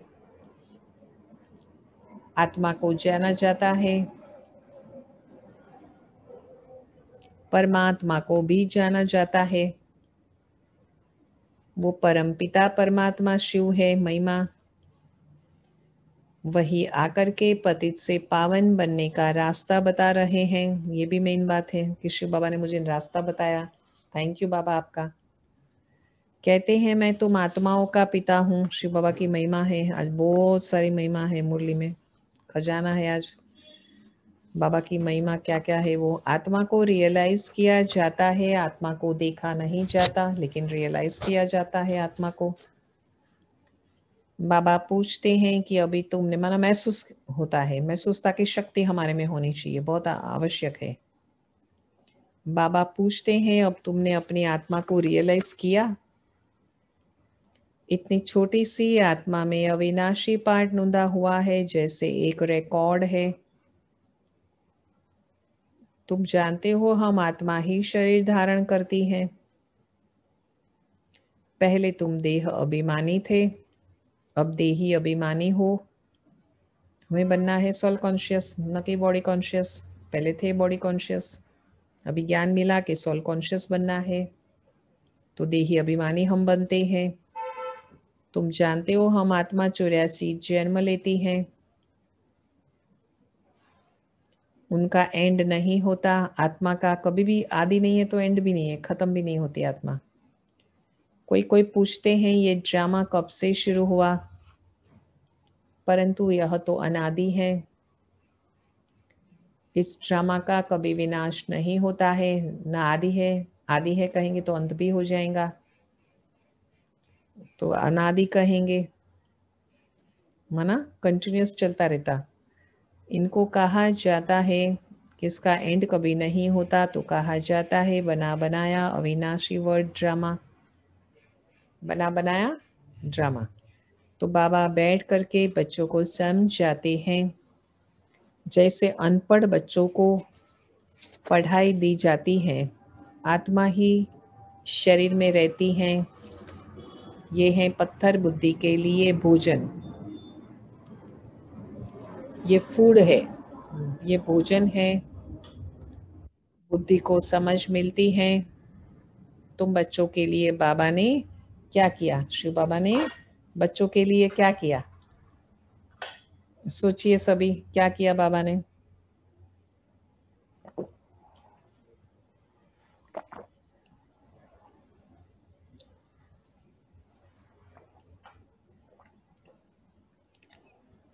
आत्मा को जाना जाता है, परमात्मा को भी जाना जाता है। वो परमपिता परमात्मा शिव है। महिमा वही आकर के पतित से पावन बनने का रास्ता बता रहे हैं। ये भी मेन बात है कि शिव बाबा ने मुझे रास्ता बताया। थैंक यू बाबा आपका। कहते हैं मैं तुम आत्माओं का पिता हूँ। शिव बाबा की महिमा है। आज बहुत सारी महिमा है, मुरली में खजाना है आज। बाबा की महिमा क्या क्या है वो। आत्मा को रियलाइज किया जाता है, आत्मा को देखा नहीं जाता, लेकिन रियलाइज किया जाता है आत्मा को। बाबा पूछते हैं कि अभी तुमने माना महसूस होता है, महसूसता की शक्ति हमारे में होनी चाहिए, बहुत आवश्यक है। बाबा पूछते हैं अब तुमने अपनी आत्मा को रियलाइज किया? इतनी छोटी सी आत्मा में अविनाशी पार्ट नूंदा हुआ है, जैसे एक रिकॉर्ड है। तुम जानते हो हम आत्मा ही शरीर धारण करती है। पहले तुम देह अभिमानी थे, अब देही अभिमानी हो। हमें बनना है सोल कॉन्शियस, न कि बॉडी कॉन्शियस। पहले थे बॉडी कॉन्शियस, अभी ज्ञान मिला कि सोल कॉन्शियस बनना है, तो देही अभिमानी हम बनते हैं। तुम जानते हो हम आत्मा 84 जन्म लेती हैं, उनका एंड नहीं होता। आत्मा का कभी भी आदि नहीं है तो एंड भी नहीं है, खत्म भी नहीं होती आत्मा। कोई कोई पूछते हैं ये ड्रामा कब से शुरू हुआ, परंतु यह तो अनादि है। इस ड्रामा का कभी विनाश नहीं होता है, न आदि है। आदि है कहेंगे तो अंत भी हो जाएगा, तो अनादि कहेंगे, माना कंटिन्यूस चलता रहता। इनको कहा जाता है कि इसका एंड कभी नहीं होता, तो कहा जाता है बना बनाया अविनाशी वर्ड ड्रामा। बना बनाया ड्रामा। तो बाबा बैठ करके बच्चों को समझाते हैं, जैसे अनपढ़ बच्चों को पढ़ाई दी जाती है। आत्मा ही शरीर में रहती हैं। ये है पत्थर बुद्धि के लिए भोजन, ये फूड है, ये भोजन है। बुद्धि को समझ मिलती है। तुम बच्चों के लिए बाबा ने क्या किया? शिव बाबा ने बच्चों के लिए क्या किया? सोचिए सभी, क्या किया बाबा ने?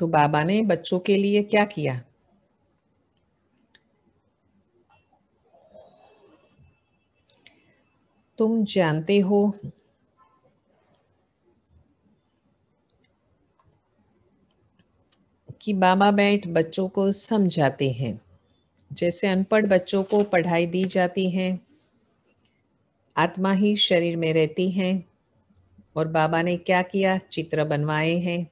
तो बाबा ने बच्चों के लिए क्या किया? तुम जानते हो कि बाबा बैठ बच्चों को समझाते हैं, जैसे अनपढ़ बच्चों को पढ़ाई दी जाती है। आत्मा ही शरीर में रहती है। और बाबा ने क्या किया? चित्र बनवाए हैं।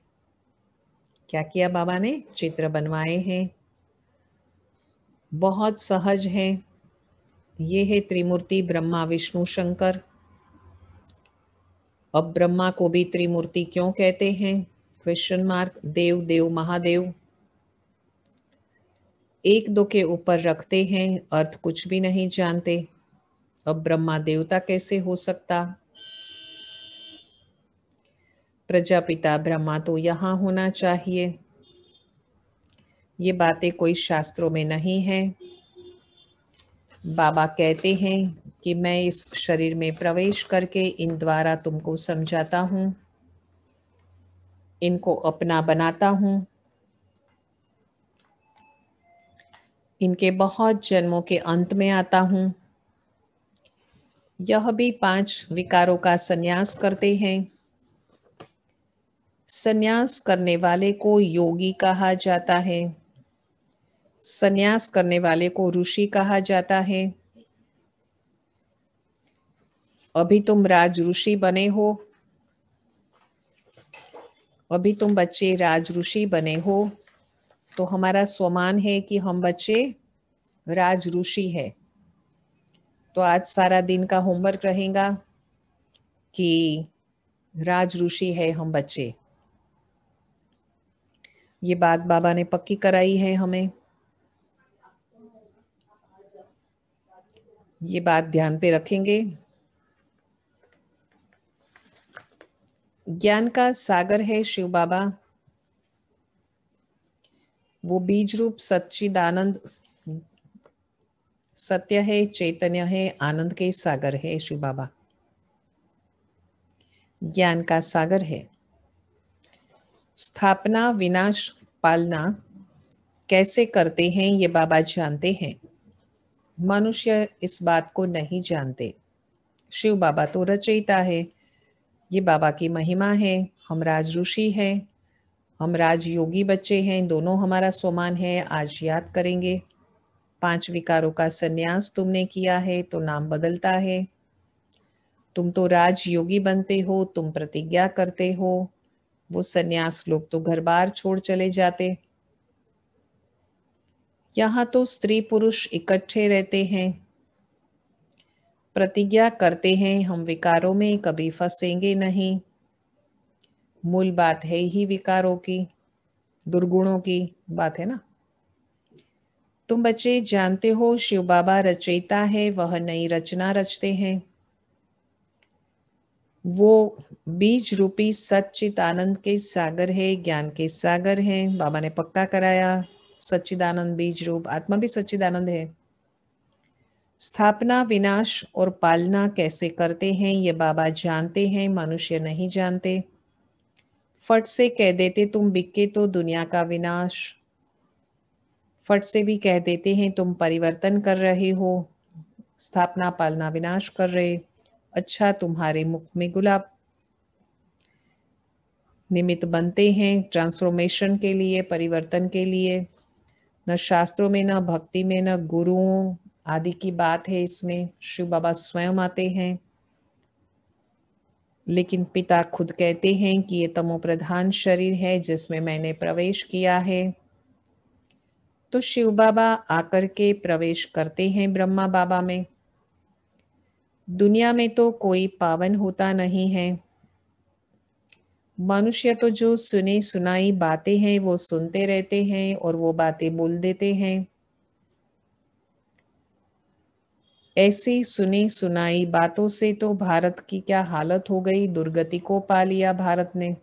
क्या किया बाबा ने? चित्र बनवाए हैं। बहुत सहज है। ये है त्रिमूर्ति ब्रह्मा विष्णु शंकर। अब ब्रह्मा को भी त्रिमूर्ति क्यों कहते हैं? Question mark. देव देव महादेव एक दो के ऊपर रखते हैं, अर्थ कुछ भी नहीं जानते। अब ब्रह्मा देवता कैसे हो सकता? प्रजापिता ब्रह्मा तो यहाँ होना चाहिए। ये बातें कोई शास्त्रों में नहीं है। बाबा कहते हैं कि मैं इस शरीर में प्रवेश करके इन द्वारा तुमको समझाता हूँ, इनको अपना बनाता हूँ। इनके बहुत जन्मों के अंत में आता हूँ। यह भी 5 विकारों का संन्यास करते हैं। संन्यास करने वाले को योगी कहा जाता है। संन्यास करने वाले को ऋषि कहा जाता है। अभी तुम राज ऋषि बने हो। अभी तुम बच्चे राज ऋषि बने हो, तो हमारा स्वमान है कि हम बच्चे राज ऋषि है। तो आज सारा दिन का होमवर्क रहेगा कि राज ऋषि है हम बच्चे। ये बात बाबा ने पक्की कराई है हमें। ये बात ध्यान पे रखेंगे। ज्ञान का सागर है शिव बाबा। वो बीज रूप सच्चिदानंद सत्य है, चैतन्य है, आनंद के सागर है शिव बाबा। ज्ञान का सागर है। स्थापना विनाश पालना कैसे करते हैं ये बाबा जानते हैं। मनुष्य इस बात को नहीं जानते। शिव बाबा तो रचयिता है। ये बाबा की महिमा है। हम राज ऋषि हैं, हम राजयोगी बच्चे हैं, दोनों हमारा स्वमान है। आज याद करेंगे। 5 विकारों का संन्यास तुमने किया है तो नाम बदलता है। तुम तो राजयोगी बनते हो, तुम प्रतिज्ञा करते हो। वो संन्यास लोग तो घर बार छोड़ चले जाते। यहाँ तो स्त्री पुरुष इकट्ठे रहते हैं, प्रतिज्ञा करते हैं हम विकारों में कभी फंसेंगे नहीं। मूल बात है ही विकारों की, दुर्गुणों की बात है ना। तुम बच्चे जानते हो शिव बाबा रचयिता है, वह नई रचना रचते हैं। वो बीज रूपी सच्चिदानंद के सागर है, ज्ञान के सागर हैं। बाबा ने पक्का कराया। सच्चिदानंद बीज रूप, आत्मा भी सच्चिदानंद है। स्थापना विनाश और पालना कैसे करते हैं ये बाबा जानते हैं, मनुष्य नहीं जानते। फट से कह देते तुम बिके तो दुनिया का विनाश। फट से भी कह देते हैं तुम परिवर्तन कर रहे हो, स्थापना पालना विनाश कर रहे। अच्छा, तुम्हारे मुख में गुलाब निमित्त बनते हैं ट्रांसफॉर्मेशन के लिए, परिवर्तन के लिए। न शास्त्रों में, न भक्ति में, न गुरुओं आदि की बात है इसमें। शिव बाबा स्वयं आते हैं। लेकिन पिता खुद कहते हैं कि ये तमो प्रधान शरीर है जिसमें मैंने प्रवेश किया है। तो शिव बाबा आकर के प्रवेश करते हैं ब्रह्मा बाबा में। दुनिया में तो कोई पावन होता नहीं है। मनुष्य तो जो सुनी सुनाई बातें हैं वो सुनते रहते हैं और वो बातें बोल देते हैं। ऐसी सुनी सुनाई बातों से तो भारत की क्या हालत हो गई, दुर्गति को पा लिया भारत ने।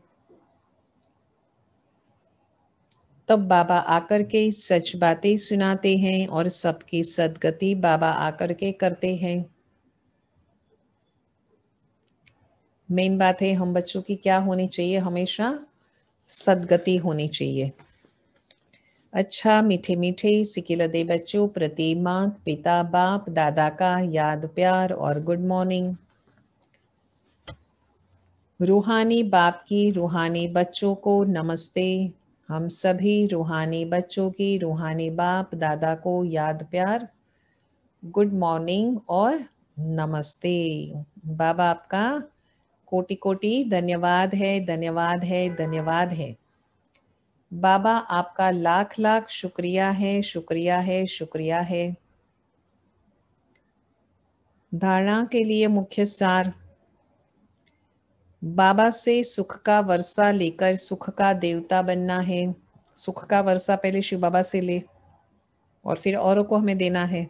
तब बाबा आकर के सच बातें सुनाते हैं और सबकी सदगति बाबा आकर के करते हैं। मेन बात है हम बच्चों की क्या होनी चाहिए हमेशा? सद्गति होनी चाहिए। अच्छा मीठे मीठे सिकिलदे बच्चों प्रति माँ पिता बाप दादा का याद प्यार और गुड मॉर्निंग। रूहानी बाप की रूहानी बच्चों को नमस्ते। हम सभी रूहानी बच्चों की रूहानी बाप दादा को याद प्यार गुड मॉर्निंग और नमस्ते। बाबा आपका कोटि कोटि धन्यवाद है, धन्यवाद है, धन्यवाद है। बाबा आपका लाख लाख शुक्रिया है, शुक्रिया है, शुक्रिया है। धारणा के लिए मुख्य सार, बाबा से सुख का वर्षा लेकर सुख का देवता बनना है। सुख का वर्षा पहले शिव बाबा से ले और फिर औरों को हमें देना है,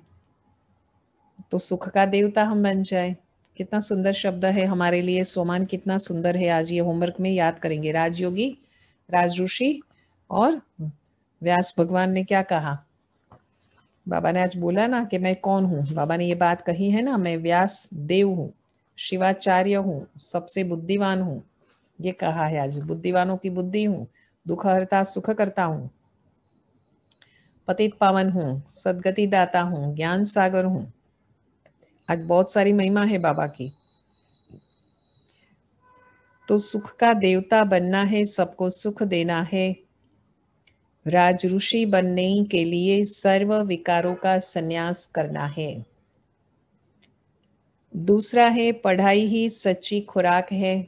तो सुख का देवता हम बन जाए। कितना सुंदर शब्द है हमारे लिए। सोमान कितना सुंदर है। आज ये होमवर्क में याद करेंगे। राजयोगी, राज ऋषि और व्यास भगवान ने क्या कहा। बाबा ने आज बोला ना कि मैं कौन हूँ। बाबा ने ये बात कही है ना, मैं व्यास देव हूँ, शिवाचार्य हूँ, सबसे बुद्धिमान हूँ। ये कहा है आज, बुद्धिमानों की बुद्धि हूँ, दुख हरता सुख करता हूँ, पतित पावन हूँ, सदगति दाता हूँ, ज्ञान सागर हूँ। आज बहुत सारी महिमा है बाबा की। तो सुख का देवता बनना है, सबको सुख देना है। राज ऋषि बनने के लिए सर्व विकारों का संन्यास करना है। दूसरा है पढ़ाई ही सच्ची खुराक है।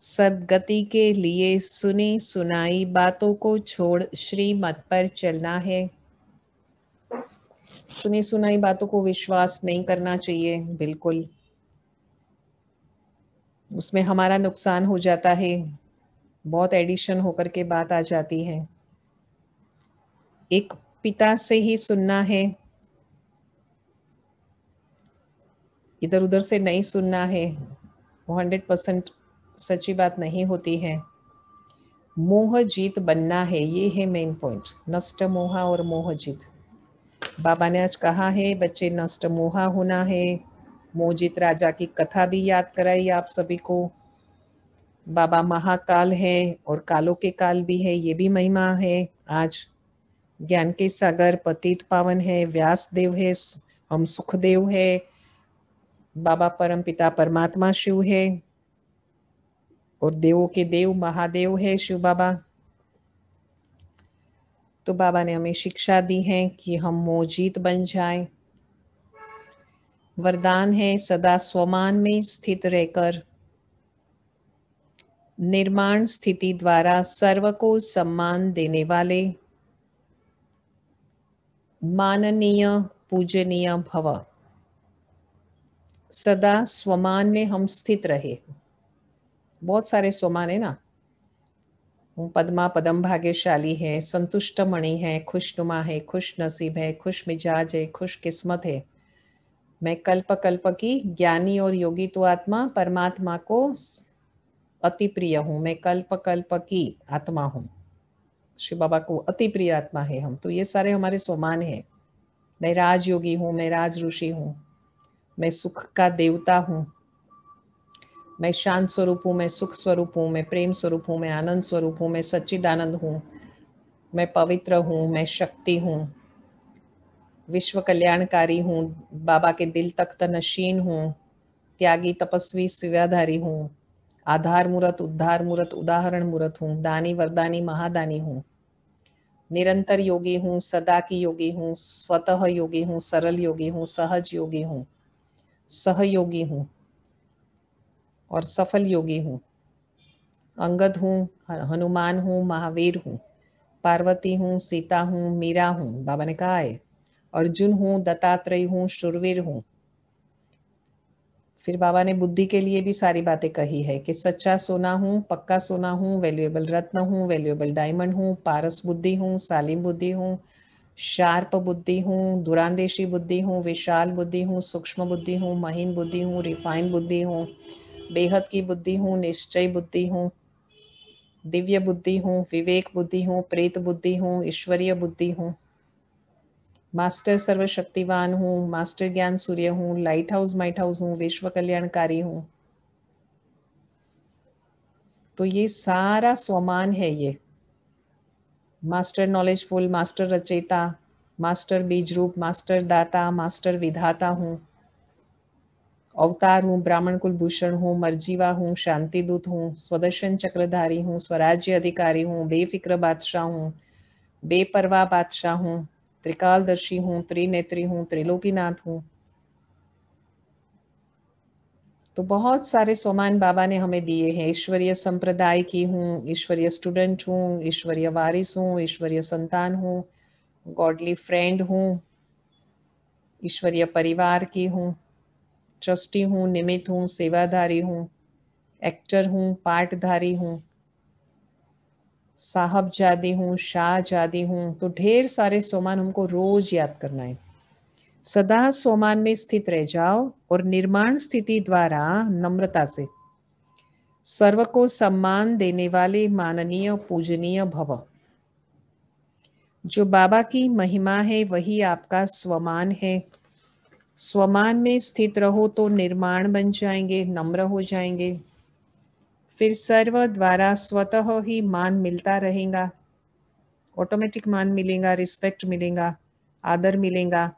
सदगति के लिए सुनी सुनाई बातों को छोड़ श्रीमत पर चलना है। सुनी सुनाई बातों को विश्वास नहीं करना चाहिए, बिल्कुल उसमें हमारा नुकसान हो जाता है, बहुत एडिशन होकर के बात आ जाती है। एक पिता से ही सुनना है, इधर उधर से नहीं सुनना है। वो 100% सच्ची बात नहीं होती है। मोह जीत बनना है, ये है मेन पॉइंट। नष्ट मोहा और मोह जीत। बाबा ने आज कहा है बच्चे नष्ट मोहा होना है। मोहजित राजा की कथा भी याद कराई आप सभी को। बाबा महाकाल है और कालों के काल भी है, ये भी महिमा है। आज ज्ञान के सागर पतित पावन है, व्यास देव है, हम सुखदेव है, बाबा परम पिता परमात्मा शिव है और देवों के देव महादेव है शिव बाबा। तो बाबा ने हमें शिक्षा दी है कि हम मोहजीत बन जाएं। वरदान है सदा स्वमान में स्थित रहकर निर्माण स्थिति द्वारा सर्व को सम्मान देने वाले माननीय पूजनीय भव। सदा स्वमान में हम स्थित रहे। बहुत सारे स्वमान है ना। पद्मा पदम भाग्यशाली है, संतुष्ट मणि है, खुशनुमा है, खुश नसीब है, खुश मिजाज है, खुश किस्मत है। मैं कल्प कल्प की ज्ञानी और योगी तो आत्मा परमात्मा को अति प्रिय हूँ। मैं कल्प कल्प की आत्मा हूँ, शिव बाबा को अति प्रिय आत्मा है हम। तो ये सारे हमारे स्वमान है। मैं राजयोगी हूँ, मैं राज ऋषि हूँ, मैं सुख का देवता हूँ, मैं शांत स्वरूप हूँ, मैं सुख स्वरूप हूँ, मैं प्रेम स्वरूप हूँ, मैं आनंद स्वरूप हूँ, मैं सच्चिदानंद हूँ, मैं पवित्र हूँ, मैं शक्ति हूँ, विश्व कल्याणकारी हूँ, बाबा के दिल तख्त नशीन हूँ, त्यागी तपस्वी सेवाधारी हूँ, आधार मूर्त उद्धार मूर्त उदाहरण मूर्त हूँ, दानी वरदानी महादानी हूँ, निरंतर योगी हूँ, सदा की योगी हूँ, स्वतः योगी हूँ, सरल योगी हूँ, सहज योगी हूँ, सहयोगी हूँ और सफल योगी हूँ। अंगद हूँ, हनुमान हूँ, महावीर हूँ, पार्वती हूँ, सीता हूँ, मीरा हूँ, बाबा ने कहा है, अर्जुन हूँ, दत्तात्रेय हूँ, शूरवीर हूँ। फिर बाबा ने बुद्धि के लिए भी सारी बातें कही है कि सच्चा सोना हूँ, पक्का सोना हूँ, वैल्यूएबल रत्न हूँ, वैल्यूएबल डायमंड हूँ, पारस बुद्धि हूँ, सालिम बुद्धि हूँ, शार्प बुद्धि हूँ, दुरांदेशी बुद्धि हूँ, विशाल बुद्धि हूँ, सूक्ष्म बुद्धि हूँ, महीन बुद्धि हूँ, रिफाइन बुद्धि हूँ, बेहद की बुद्धि हूँ, निश्चय बुद्धि हूँ, दिव्य बुद्धि हूँ, विवेक बुद्धि हूँ, प्रेत बुद्धि हूँ, ईश्वरीय बुद्धि हूँ, मास्टर सर्वशक्तिवान हूँ, मास्टर ज्ञान सूर्य हूँ, लाइट हाउस माइट हाउस हूँ, विश्व कल्याणकारी हूँ। तो ये सारा स्वमान है, ये मास्टर नॉलेजफुल, मास्टर रचयिता, मास्टर बीज रूप, मास्टर दाता, मास्टर विधाता हूँ, अवतार हूँ, ब्राह्मण कुलभूषण हूँ, मर्जीवा हूँ, शांति दूत हूँ, स्वदर्शन चक्रधारी हूँ, स्वराज्य अधिकारी हूँ, बेफिक्र बादशाह हूँ, बेपरवाह बादशाह हूँ, त्रिकालदर्शी हूँ, त्रिनेत्री हूँ, त्रिलोकीनाथ हूँ। तो बहुत सारे सोमान बाबा ने हमें दिए हैं। ईश्वरीय संप्रदाय की हूँ, ईश्वरीय स्टूडेंट हूँ, ईश्वरीय वारिस हूँ, ईश्वरीय संतान हूँ, गॉडली फ्रेंड हूँ, ईश्वरीय परिवार की हूँ, ट्रस्टी हूँ, निमित्त हूँ, सेवाधारी हूँ, एक्टर हूँ, पाठधारी हूँ, साहबजादी हूँ, शाहजादी हूँ। तो ढेर सारे सोमान हमको रोज याद करना है। सदा सोमान में स्थित रह जाओ और निर्माण स्थिति द्वारा नम्रता से सर्व को सम्मान देने वाले माननीय पूजनीय भव। जो बाबा की महिमा है वही आपका स्वमान है। स्वमान में स्थित रहो तो निर्माण बन जाएंगे, नम्र हो जाएंगे, फिर सर्व द्वारा स्वतः ही मान मिलता रहेगा, ऑटोमेटिक मान मिलेगा, रिस्पेक्ट मिलेगा, आदर मिलेगा।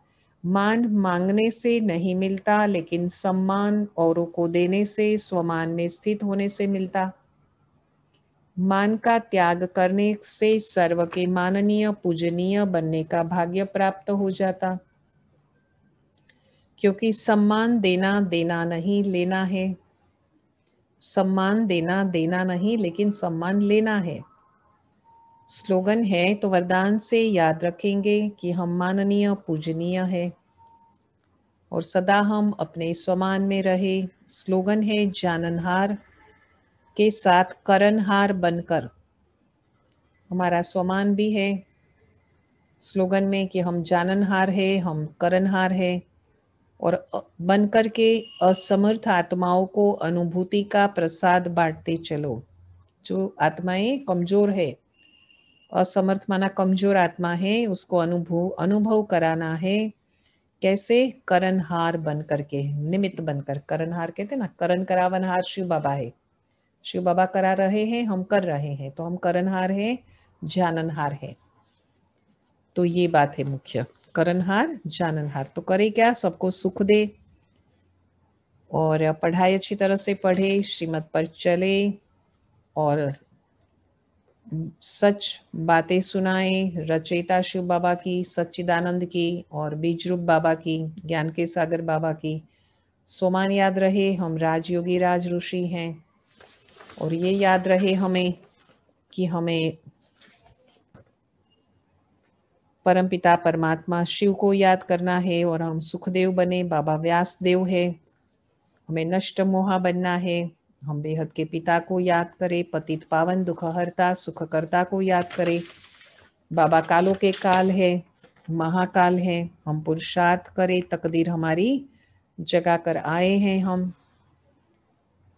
मान मांगने से नहीं मिलता, लेकिन सम्मान औरों को देने से, स्वमान में स्थित होने से मिलता। मान का त्याग करने से सर्व के माननीय पूजनीय बनने का भाग्य प्राप्त हो जाता, क्योंकि सम्मान देना देना नहीं लेना है। सम्मान देना देना नहीं, लेकिन सम्मान लेना है। स्लोगन है तो वरदान से याद रखेंगे कि हम माननीय पूजनीय है और सदा हम अपने स्वमान में रहे। स्लोगन है जाननहार के साथ करनहार बनकर। हमारा स्वमान भी है स्लोगन में कि हम जाननहार है, हम करनहार है, और बनकर के असमर्थ आत्माओं को अनुभूति का प्रसाद बांटते चलो। जो आत्माएं कमजोर है, असमर्थ माना कमजोर आत्मा है, उसको अनुभव कराना है। कैसे? करनहार बन करके, निमित्त बनकर। करनहार कहते ना, करण करावनहार शिव बाबा है। शिव बाबा करा रहे हैं, हम कर रहे हैं, तो हम करनहार हैं, जाननहार है। तो ये बात है मुख्य, करनहार जाननहार। तो करे क्या? सबको सुख दे और पढ़ाई अच्छी तरह से पढ़े, श्रीमत पर चले और सच बातें सुनाए। रचयिता शिव बाबा की, सच्चिदानंद की और बीज रूप बाबा की, ज्ञान के सागर बाबा की सोमान याद रहे। हम राजयोगी राज ऋषि हैं और ये याद रहे हमें कि हमें परमपिता परमात्मा शिव को याद करना है और हम सुखदेव बने, बाबा व्यासदेव है। हमें नष्ट मोहा बनना है। हम बेहद के पिता को याद करें, पतित पावन दुखहर्ता सुखकर्ता को याद करें। बाबा कालों के काल है, महाकाल है। हम पुरुषार्थ करें, तकदीर हमारी जगा कर आए हैं हम,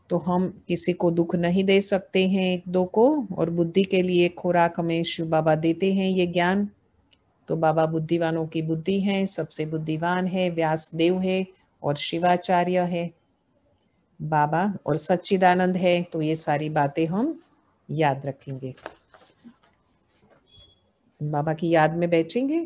तो हम किसी को दुख नहीं दे सकते हैं एक दो को। और बुद्धि के लिए खुराक हमें शिव बाबा देते हैं, ये ज्ञान। तो बाबा बुद्धिवानों की बुद्धि है, सबसे बुद्धिवान है, व्यासदेव है और शिवाचार्य है बाबा, और सच्चिदानंद है। तो ये सारी बातें हम याद रखेंगे, बाबा की याद में बैठेंगे।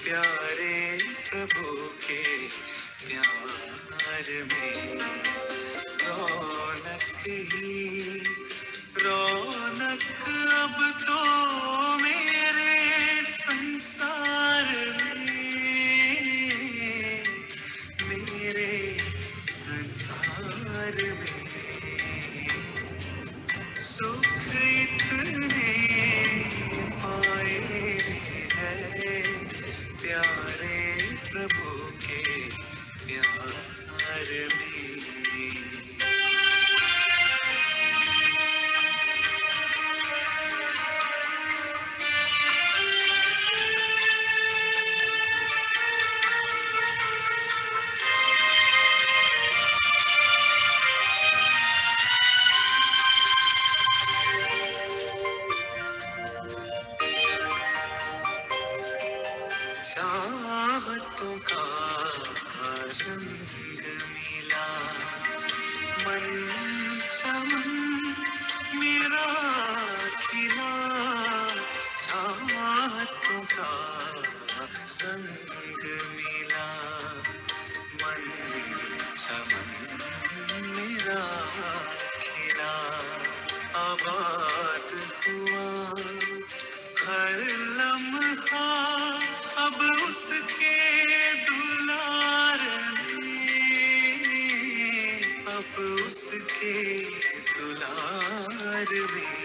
प्यारे तक अब तो मेरे संसार में सुख इतने पाए हैं प्यारे प्रभु के प्यार में। चाहतों का रंग मिला मन चमन मेरा खिला। चाहतों का रंग मिला मन चमन मेरा खिला। आबाद हुआ हर लम्हा अब उसके दुलार में, अब उसके दुलार में।